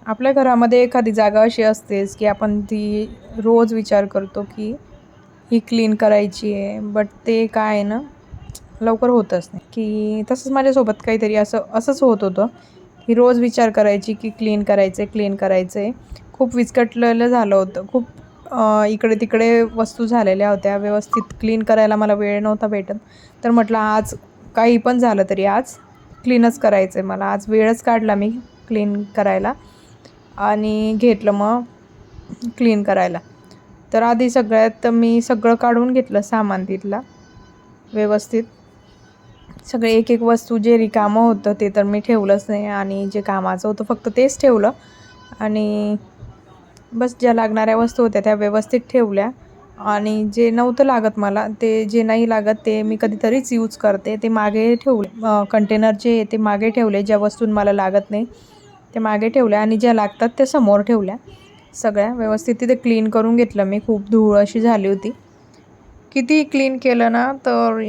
आपल्या घरामध्ये एखादी जागा अशी असतेच की आपण ती रोज विचार करतो की ही क्लीन करायची आहे, बट ते काय आहे ना, लवकर होतच नाही. की तसंच माझ्यासोबत काहीतरी असंच होत होतं की रोज विचार करायची की क्लीन करायचं आहे, क्लीन करायचं आहे. खूप विस्कटलेलं झालं होतं. खूप इकडे तिकडे वस्तू झालेल्या होत्या. व्यवस्थित क्लीन करायला मला वेळ नव्हता भेटत. तर म्हटलं आज काही पण झालं तरी आज क्लीनच करायचं आहे मला. आज वेळच काढला मी क्लीन करायला आणि घेतलं मग क्लीन करायला. तर आधी सगळ्यात मी सगळं काढून घेतलं सामान तिथला व्यवस्थित. सगळे एक एक वस्तू जे रिकामं होतं ते तर मी ठेवलंच नाही आणि जे कामाचं होतं फक्त तेच ठेवलं आणि बस ज्या लागणाऱ्या वस्तू होत्या त्या व्यवस्थित ठेवल्या आणि जे नव्हतं लागत मला, ते जे नाही लागत ते मी कधीतरीच यूज करते ते मागे ठेवले. कंटेनर जे ते मागे ठेवले. ज्या वस्तू मला लागत नाही ते मागे ठेवल्या आणि ज्या लागतात त्या समोर ठेवल्या. सगळ्या व्यवस्थित तिथे क्लीन करून घेतलं मी. खूप धूळ अशी झाली होती. कितीही क्लीन केलं ना तर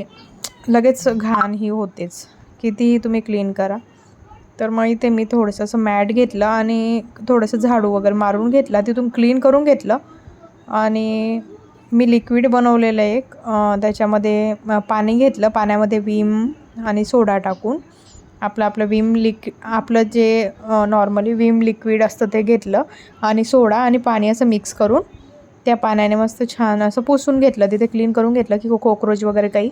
लगेच घाण ही होतेच, कितीही तुम्ही क्लीन करा. तर मग इथे मी थोडंसं असं मॅट घेतलं आणि थोडंसं झाडू वगैरे मारून घेतला, तिथून क्लीन करून घेतलं आणि मी लिक्विड बनवलेलं एक त्याच्यामध्ये पाणी घेतलं. पाण्यामध्ये विम आणि सोडा टाकून आपलं आपलं जे नॉर्मली विम लिक्विड असतं ते घेतलं आणि सोडा आणि पाणी असं मिक्स करून त्या पाण्याने मस्त छान असं पुसून घेतलं. तिथे क्लीन करून घेतलं की कॉकरोच वगैरे काही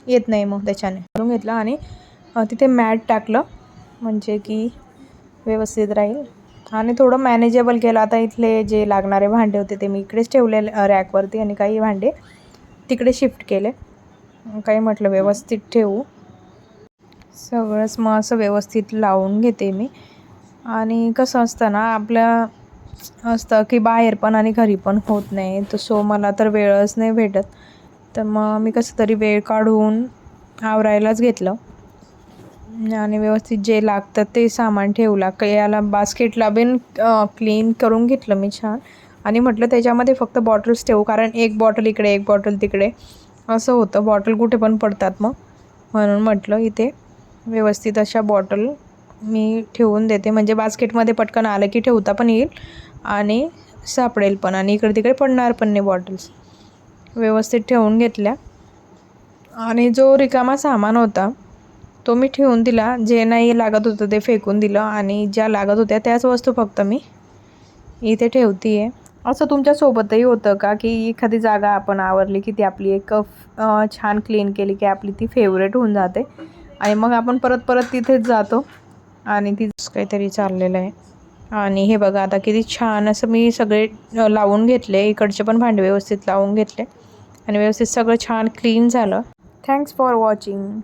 येत नाही. मग त्याच्याने करून घेतलं आणि तिथे मॅट टाकलं म्हणजे की व्यवस्थित राहील आणि थोडं मॅनेजेबल केलं. आता इथले जे लागणारे भांडे होते ते मी इकडेच ठेवले रॅकवरती आणि काही भांडे तिकडे शिफ्ट केले. काही म्हटलं व्यवस्थित ठेवू. सगळंच मग असं व्यवस्थित लावून घेते मी. आणि कसं असतं ना, आपल्या असतं की बाहेर पण आणि घरी पण होत नाही. तर सो मला तर वेळच नाही भेटत. तर मग मी कसं तरी वेळ काढून आवरायलाच घेतलं आणि व्यवस्थित जे लागतं ते सामान ठेवला. याला बास्केटला बिन क्लीन करून घेतलं मी छान आणि म्हटलं त्याच्यामध्ये फक्त बॉटल्स ठेवू, कारण एक बॉटल इकडे एक बॉटल तिकडे असं होतं. बॉटल कुठे पण पडतात मग, म्हणून म्हटलं इथे व्यवस्थित अशा बॉटल मी ठेवून देते. म्हणजे बास्केटमध्ये पटकन आलं की ठेवता पण येईल आणि सापडेल पण आणि इकडे तिकडे पडणार पण नाही. बॉटल्स व्यवस्थित ठेवून घेतल्या आणि जो रिकामा सामान होता तो मी ठेवून दिला. जे नाही लागत होतं ते फेकून दिलं आणि ज्या लागत होत्या त्याच वस्तू फक्त मी इथे ठेवते आहे. असं तुमच्यासोबतही होतं का की एखादी जागा आपण आवरली की ती आपली एक छान क्लीन केली की आपली ती फेवरेट होऊन जाते आणि मग आपण परत परत तिथेच जातो आणि तिथंच काहीतरी चाललेलं आहे. आणि हे बघा आता किती छान असं मी सगळे लावून घेतले. इकडचे पण भांडे व्यवस्थित लावून घेतले आणि व्यवस्थित सगळं छान क्लीन झालं. Thanks for watching.